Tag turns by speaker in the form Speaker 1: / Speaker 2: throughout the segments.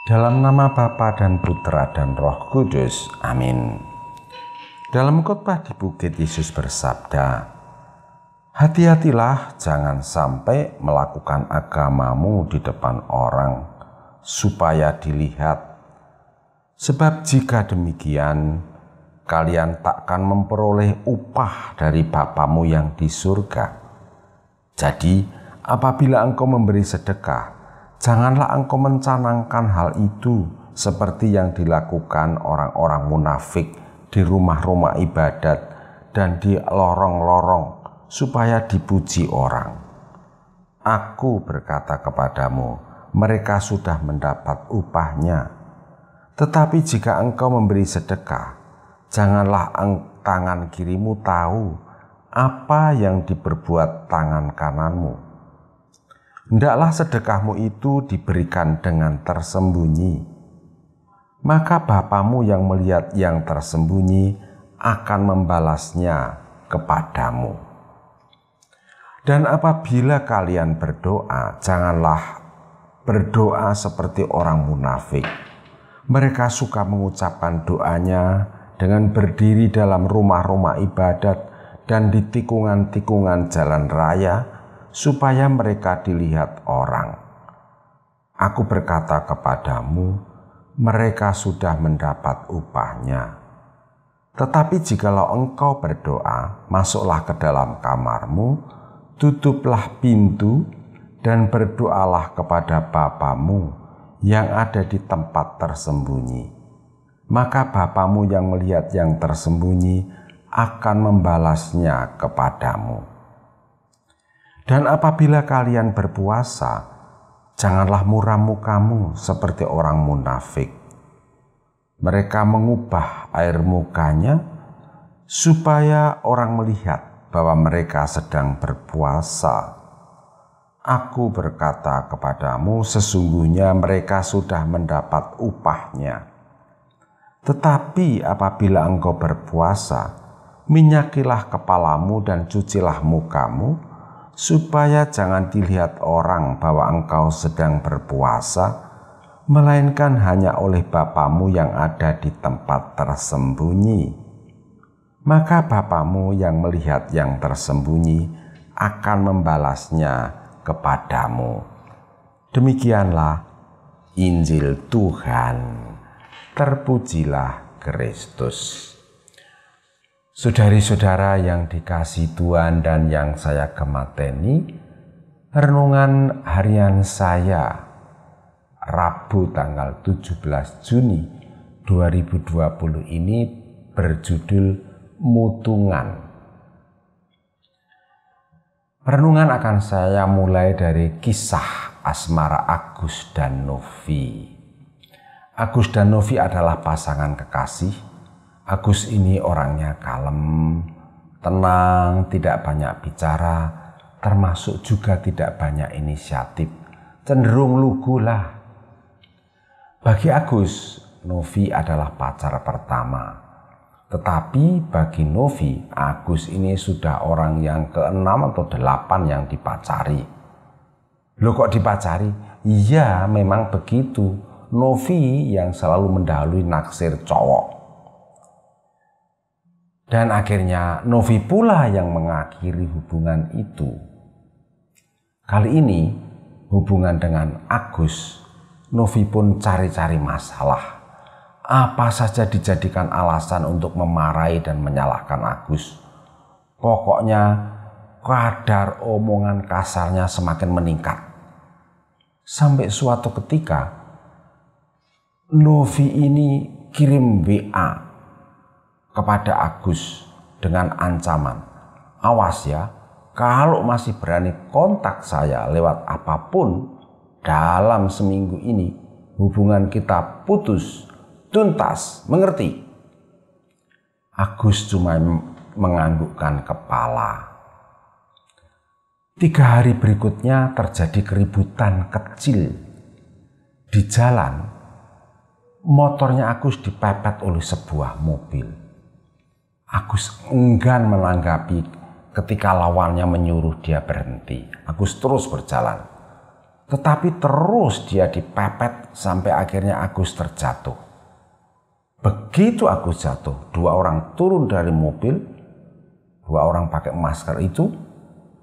Speaker 1: Dalam nama Bapa dan Putra dan Roh Kudus. Amin. Dalam khotbah di bukit, Yesus bersabda, "Hati-hatilah jangan sampai melakukan agamamu di depan orang, supaya dilihat. Sebab jika demikian, kalian takkan memperoleh upah dari Bapamu yang di surga. Jadi, apabila engkau memberi sedekah, janganlah engkau mencanangkan hal itu seperti yang dilakukan orang-orang munafik di rumah-rumah ibadat dan di lorong-lorong supaya dipuji orang. Aku berkata kepadamu, mereka sudah mendapat upahnya. Tetapi jika engkau memberi sedekah, janganlah tangan kirimu tahu apa yang diperbuat tangan kananmu. Hendaklah sedekahmu itu diberikan dengan tersembunyi. Maka Bapamu yang melihat yang tersembunyi akan membalasnya kepadamu. Dan apabila kalian berdoa, janganlah berdoa seperti orang munafik. Mereka suka mengucapkan doanya dengan berdiri dalam rumah-rumah ibadat dan di tikungan-tikungan jalan raya, supaya mereka dilihat orang. Aku berkata kepadamu, mereka sudah mendapat upahnya. Tetapi jikalau engkau berdoa, masuklah ke dalam kamarmu, tutuplah pintu, dan berdoalah kepada Bapamu yang ada di tempat tersembunyi. Maka Bapamu yang melihat yang tersembunyi akan membalasnya kepadamu. Dan apabila kalian berpuasa, janganlah muram mukamu seperti orang munafik. Mereka mengubah air mukanya supaya orang melihat bahwa mereka sedang berpuasa. Aku berkata kepadamu, sesungguhnya mereka sudah mendapat upahnya. Tetapi apabila engkau berpuasa, minyakilah kepalamu dan cucilah mukamu, supaya jangan dilihat orang bahwa engkau sedang berpuasa, melainkan hanya oleh Bapamu yang ada di tempat tersembunyi. Maka Bapamu yang melihat yang tersembunyi akan membalasnya kepadamu." Demikianlah Injil Tuhan. Terpujilah Kristus. Saudari-saudara yang dikasihi Tuhan dan yang saya gemateni, renungan harian saya Rabu tanggal 17 Juni 2020 ini berjudul Mutungan. Renungan akan saya mulai dari kisah asmara Agus dan Novi. Agus dan Novi adalah pasangan kekasih. Agus ini orangnya kalem, tenang, tidak banyak bicara, termasuk juga tidak banyak inisiatif, cenderung lugu lah. Bagi Agus, Novi adalah pacar pertama. Tetapi bagi Novi, Agus ini sudah orang yang ke-6 atau 8 yang dipacari. Loh, kok dipacari? Iya, memang begitu. Novi yang selalu mendahului naksir cowok. Dan akhirnya Novi pula yang mengakhiri hubungan itu. Kali ini hubungan dengan Agus, Novi pun cari-cari masalah. Apa saja dijadikan alasan untuk memarahi dan menyalahkan Agus. Pokoknya kadar omongan kasarnya semakin meningkat. Sampai suatu ketika Novi ini kirim WA kepada Agus dengan ancaman, "Awas ya, kalau masih berani kontak saya lewat apapun, dalam seminggu ini hubungan kita putus, tuntas, mengerti?" Agus cuma menganggukkan kepala. 3 hari berikutnya terjadi keributan kecil. Di jalan, motornya Agus dipepet oleh sebuah mobil. Agus enggan menanggapi ketika lawannya menyuruh dia berhenti. Agus terus berjalan. Tetapi terus dia dipepet sampai akhirnya Agus terjatuh. Begitu Agus jatuh, 2 orang turun dari mobil, 2 orang pakai masker itu,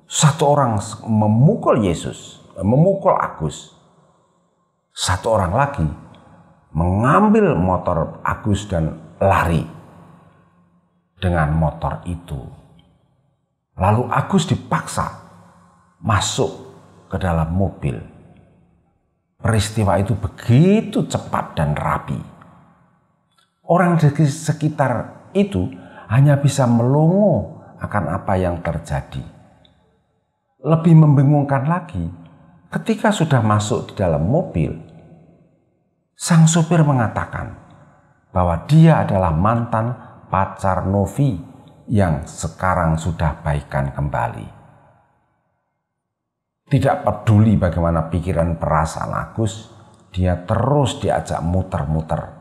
Speaker 1: 1 orang memukul Yesus, memukul Agus. 1 orang lagi mengambil motor Agus dan lari dengan motor itu. Lalu Agus dipaksa masuk ke dalam mobil. Peristiwa itu begitu cepat dan rapi. Orang di sekitar itu hanya bisa melongo akan apa yang terjadi. Lebih membingungkan lagi, ketika sudah masuk di dalam mobil, sang supir mengatakan bahwa dia adalah mantan pacar Novi yang sekarang sudah baikan kembali. Tidak peduli bagaimana pikiran perasaan Agus, dia terus diajak muter-muter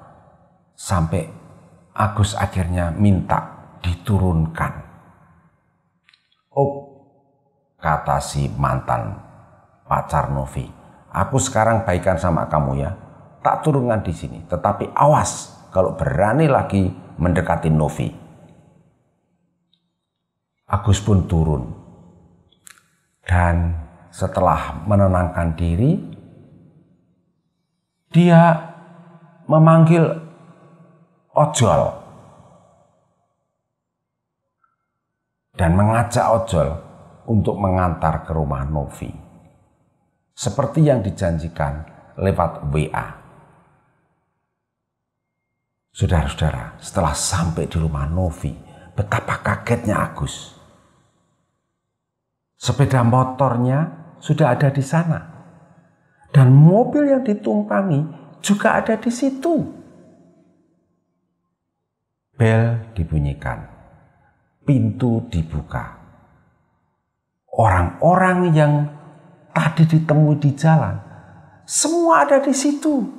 Speaker 1: sampai Agus akhirnya minta diturunkan. Oh, kata si mantan pacar Novi, aku sekarang baikan sama kamu ya, tak turunkan di sini. Tetapi awas kalau berani lagi mendekati Novi. Agus pun turun dan setelah menenangkan diri, dia memanggil ojol dan mengajak ojol untuk mengantar ke rumah Novi. Seperti yang dijanjikan lewat WA. Saudara-saudara, setelah sampai di rumah Novi, betapa kagetnya Agus. Sepeda motornya sudah ada di sana. Dan mobil yang ditumpangi juga ada di situ. Bel dibunyikan. Pintu dibuka. Orang-orang yang tadi ditemui di jalan, semua ada di situ.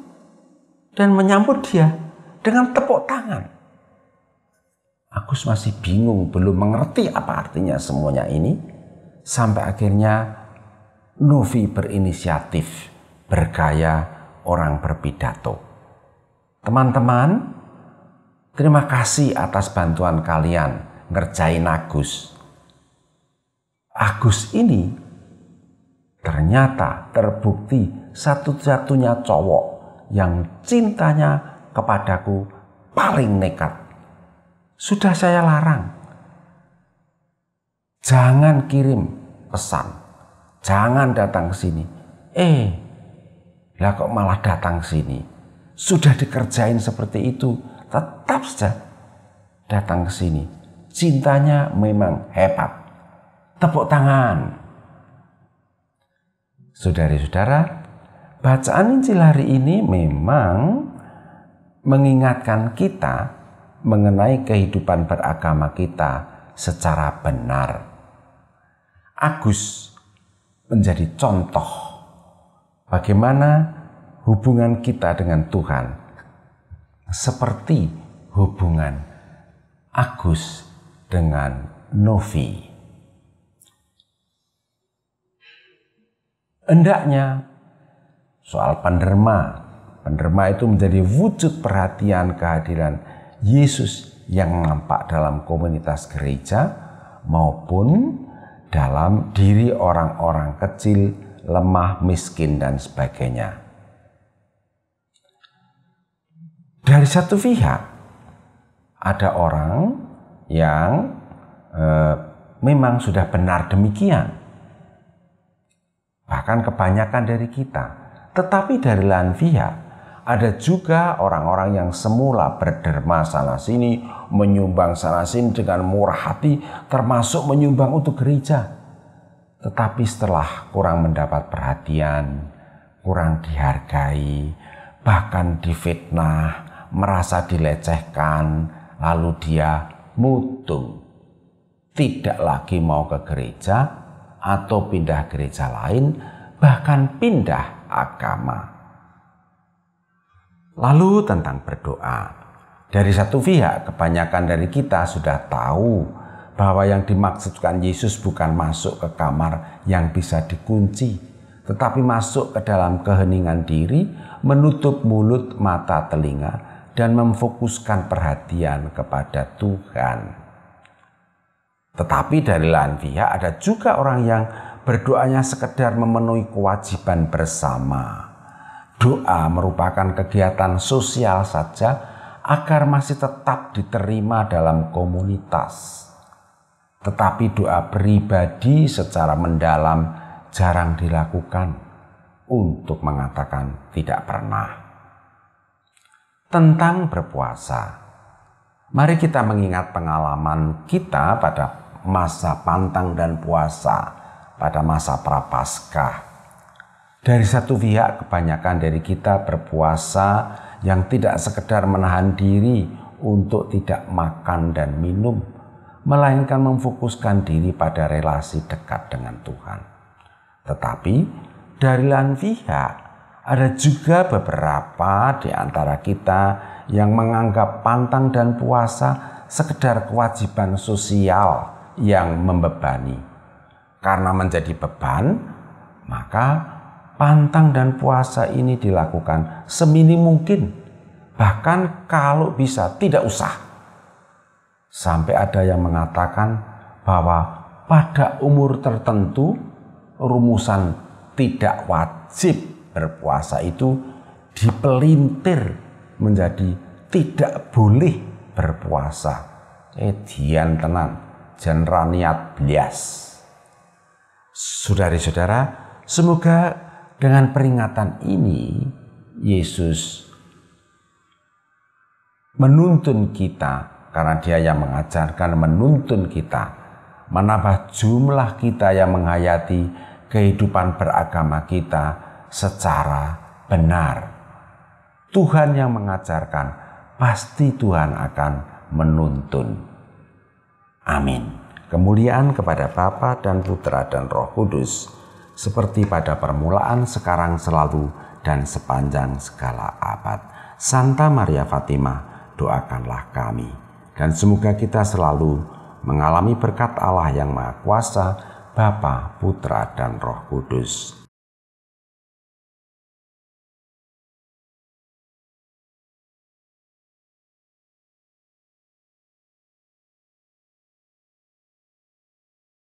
Speaker 1: Dan menyambut dia dengan tepuk tangan. Agus masih bingung, belum mengerti apa artinya semuanya ini. Sampai akhirnya Novi berinisiatif bergaya orang berpidato. Teman-teman, terima kasih atas bantuan kalian ngerjain Agus. Agus ini ternyata terbukti satu-satunya cowok yang cintanya kepadaku paling nekat. Sudah saya larang. Jangan kirim pesan. Jangan datang ke sini. Lah kok malah datang ke sini? Sudah dikerjain seperti itu, tetap saja datang ke sini. Cintanya memang hebat. Tepuk tangan. Saudari-saudara, bacaan Injil hari ini memang mengingatkan kita mengenai kehidupan beragama kita secara benar. Agus menjadi contoh bagaimana hubungan kita dengan Tuhan seperti hubungan Agus dengan Novi. Hendaknya soal penderma itu menjadi wujud perhatian kehadiran Yesus yang nampak dalam komunitas gereja maupun dalam diri orang-orang kecil, lemah, miskin, dan sebagainya. Dari satu pihak, ada orang yang memang sudah benar demikian. Bahkan kebanyakan dari kita. Tetapi dari lain pihak, ada juga orang-orang yang semula berderma sana-sini, menyumbang sana-sini dengan murah hati, termasuk menyumbang untuk gereja. Tetapi setelah kurang mendapat perhatian, kurang dihargai, bahkan difitnah, merasa dilecehkan, lalu dia mutung. Tidak lagi mau ke gereja atau pindah gereja lain, bahkan pindah agama. Lalu tentang berdoa. Dari satu pihak, kebanyakan dari kita sudah tahu bahwa yang dimaksudkan Yesus bukan masuk ke kamar yang bisa dikunci, tetapi masuk ke dalam keheningan diri, menutup mulut, mata, telinga, dan memfokuskan perhatian kepada Tuhan. Tetapi dari lain pihak ada juga orang yang berdoanya sekedar memenuhi kewajiban bersama. Doa merupakan kegiatan sosial saja agar masih tetap diterima dalam komunitas. Tetapi doa pribadi secara mendalam jarang dilakukan untuk mengatakan tidak pernah. Tentang berpuasa, mari kita mengingat pengalaman kita pada masa pantang dan puasa, pada masa Prapaskah. Dari satu pihak, kebanyakan dari kita berpuasa yang tidak sekedar menahan diri untuk tidak makan dan minum, melainkan memfokuskan diri pada relasi dekat dengan Tuhan. Tetapi dari lain pihak, ada juga beberapa di antara kita yang menganggap pantang dan puasa sekedar kewajiban sosial yang membebani. Karena menjadi beban, maka pantang dan puasa ini dilakukan seminim mungkin, bahkan kalau bisa tidak usah. Sampai ada yang mengatakan bahwa pada umur tertentu rumusan tidak wajib berpuasa itu dipelintir menjadi tidak boleh berpuasa. Dian tenan, jenera niat blas. Saudari-saudara, semoga dengan peringatan ini, Yesus menuntun kita, karena Dia yang mengajarkan, menuntun kita, menambah jumlah kita yang menghayati kehidupan beragama kita secara benar. Tuhan yang mengajarkan, pasti Tuhan akan menuntun. Amin. Kemuliaan kepada Bapa dan Putra dan Roh Kudus, seperti pada permulaan, sekarang, selalu, dan sepanjang segala abad. Santa Maria Fatimah, doakanlah kami. Dan semoga kita selalu mengalami berkat Allah yang Maha Kuasa, Bapa, Putra, dan Roh Kudus.